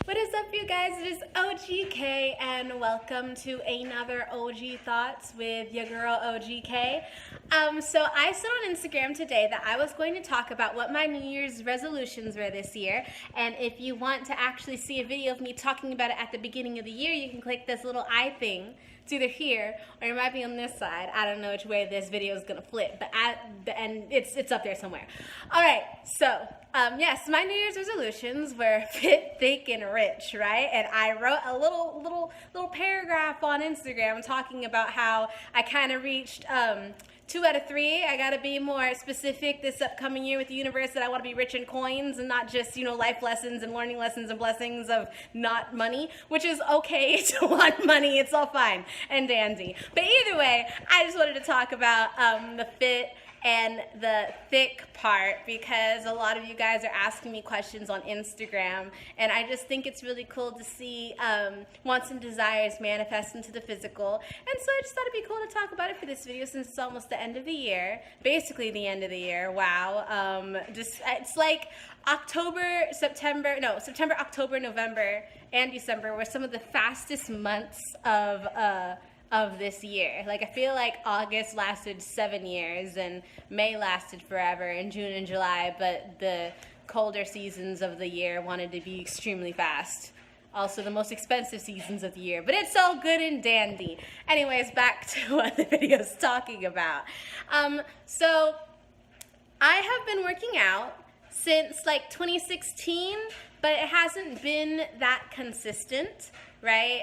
What is up, you guys? It is OGK, and welcome to another OG Thoughts with your girl OGK. So I said on Instagram today that I was going to talk about what my New Year's resolutions were this year, and if you want to actually see a video of me talking about it at the beginning of the year, you can click this little eye thing. It's either here or it might be on this side. I don't know which way this video is gonna flip, but it's up there somewhere. All right, so yes, my New Year's resolutions were fit, thick, and rich, right? And I wrote a little paragraph on Instagram talking about how I kind of reached 2 out of 3. I gotta be more specific this upcoming year with the universe that I want to be rich in coins and not just, life lessons and learning lessons and blessings of not money, which is okay to want money. It's all fine and dandy. But either way, I just wanted to talk about the fit and the thick part because a lot of you guys are asking me questions on Instagram, and I just think it's really cool to see wants and desires manifest into the physical. And so I just thought it'd be cool to talk about it for this video since it's almost the end of the year, basically the end of the year. Wow. It's like September, October, November, and December were some of the fastest months of this year. Like, I feel like August lasted 7 years and May lasted forever and June and July, but the colder seasons of the year wanted to be extremely fast. Also the most expensive seasons of the year, but it's all good and dandy. Anyways, back to what the video is talking about. So I have been working out since like 2016, but it hasn't been that consistent, right?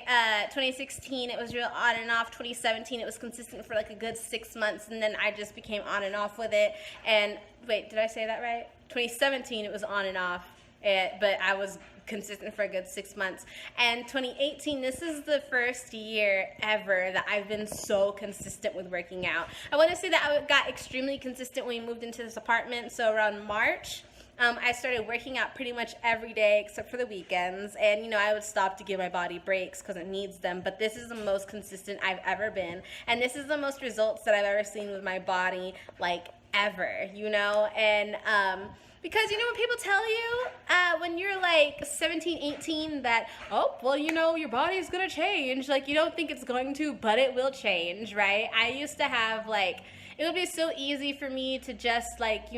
2016, it was real on and off. 2017, it was consistent for like a good 6 months, and then I just became on and off with it. And wait, did I say that right? 2017, it was on and off, but I was consistent for a good 6 months. And 2018, this is the first year ever that I've been so consistent with working out. I want to say that I got extremely consistent when we moved into this apartment, so around March. I started working out pretty much every day except for the weekends, and I would stop to give my body breaks because it needs them, but this is the most consistent I've ever been, and this is the most results that I've ever seen with my body, like, ever, and because when people tell you when you're like 17, 18 that, oh, well, your body's gonna change, like, you don't think it's going to, but it will change, right? I used to have, like, it would be so easy for me to just, like,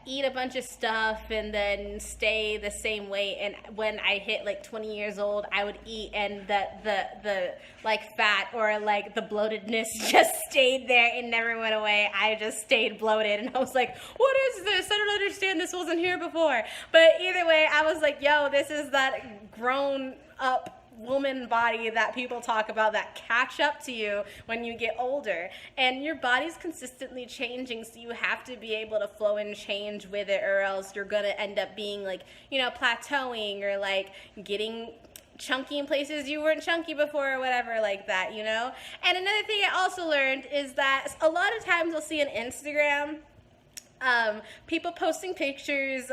eat a bunch of stuff and then stay the same weight, and when I hit like 20 years old, I would eat and the like fat or like the bloatedness just stayed there and never went away. I just stayed bloated, and I was like, what is this? I don't understand, this wasn't here before. But either way, I was like, yo, this is that grown up woman body that people talk about that catch up to you when you get older, and your body's consistently changing, so you have to be able to flow and change with it, or else you're gonna end up being like, plateauing or like getting chunky in places you weren't chunky before or whatever like that, And another thing I also learned is that a lot of times I'll see on Instagram people posting pictures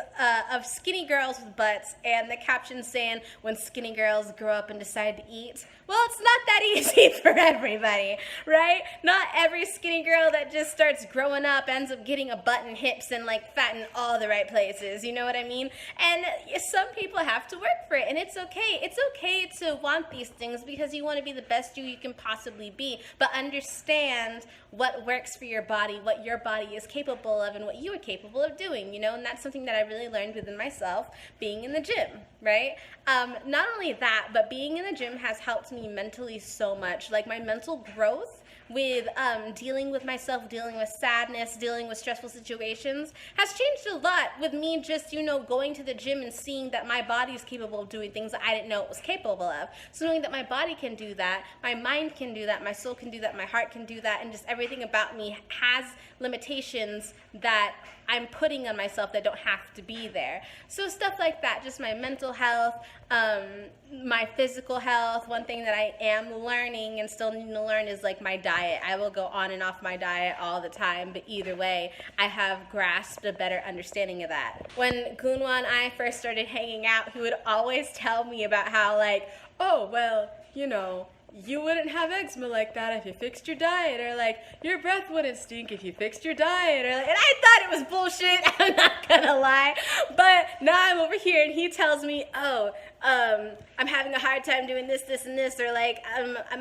of skinny girls with butts, and the caption saying, when skinny girls grow up and decide to eat. Well, it's not that easy for everybody, right? Not every skinny girl that just starts growing up ends up getting a butt and hips and like fat in all the right places, you know what I mean? And some people have to work for it, and it's okay. It's okay to want these things because you want to be the best you can possibly be, but understand what works for your body, what your body is capable of, and what you are capable of doing, and that's something that I really learned within myself being in the gym, right? Not only that, but being in the gym has helped me mentally so much. Like, my mental growth with dealing with myself, dealing with sadness, dealing with stressful situations has changed a lot with me just, going to the gym and seeing that my body is capable of doing things that I didn't know it was capable of. So knowing that my body can do that, my mind can do that, my soul can do that, my heart can do that, and just everything about me has limitations that I'm putting on myself that don't have to be there. So stuff like that, just my mental health, my physical health. One thing that I am learning and still need to learn is like my diet. I will go on and off my diet all the time, but either way, I have grasped a better understanding of that. When Gunwa and I first started hanging out, he would always tell me about how, like, oh, well, you wouldn't have eczema like that if you fixed your diet, or like, your breath wouldn't stink if you fixed your diet, or like, and I thought it was bullshit, I'm not gonna lie, but now I'm over here and he tells me, oh, I'm having a hard time doing this, this, and this, or like,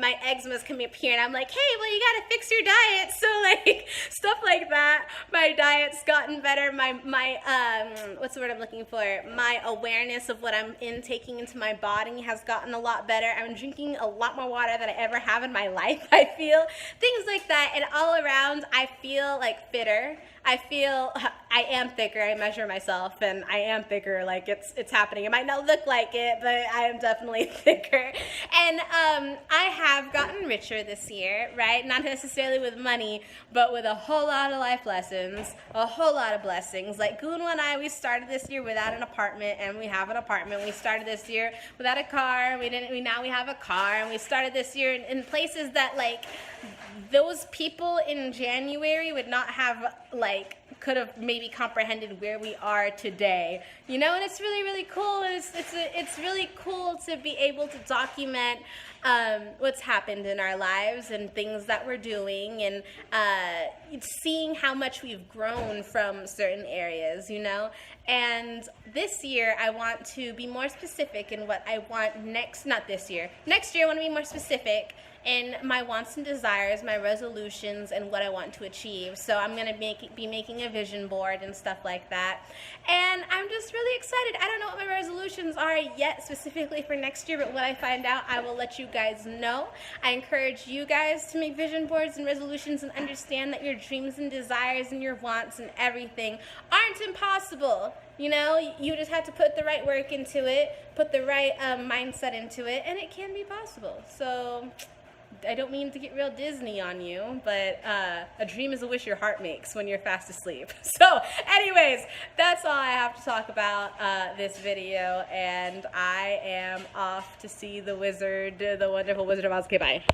my eczema's coming up here, and I'm like, hey, well, you gotta fix your diet, so like, stuff like that. My diet's gotten better, my what's the word I'm looking for? My awareness of what I'm intaking into my body has gotten a lot better. I'm drinking a lot more water than I ever have in my life, I feel. Things like that, and all around, I feel like fitter. I feel I am thicker. I measure myself, and I am thicker. Like, it's happening. It might not look like it, but I am definitely thicker. And I have gotten richer this year, right? Not necessarily with money, but with a whole lot of life lessons, a whole lot of blessings. Like Gunwa and I, we started this year without an apartment, and we have an apartment. We started this year without a car. Now we have a car, and we started this year in places that, like, those people in January would not have, like, could have maybe comprehended where we are today, you know. And it's really, really cool. And it's really cool to be able to document what's happened in our lives and things that we're doing, and seeing how much we've grown from certain areas, you know. And this year I want to be more specific in what I want next year I want to be more specific in my wants and desires, my resolutions, and what I want to achieve. So I'm going to be making a vision board and stuff like that. And I'm just really excited. I don't know what my resolutions are yet specifically for next year, but when I find out, I will let you guys know. I encourage you guys to make vision boards and resolutions and understand that your dreams and desires and your wants and everything aren't impossible. You know, you just have to put the right work into it, put the right mindset into it, and it can be possible. So I don't mean to get real Disney on you, but a dream is a wish your heart makes when you're fast asleep. So anyways, that's all I have to talk about this video, and I am off to see the wizard, the wonderful Wizard of Oz. Okay, bye.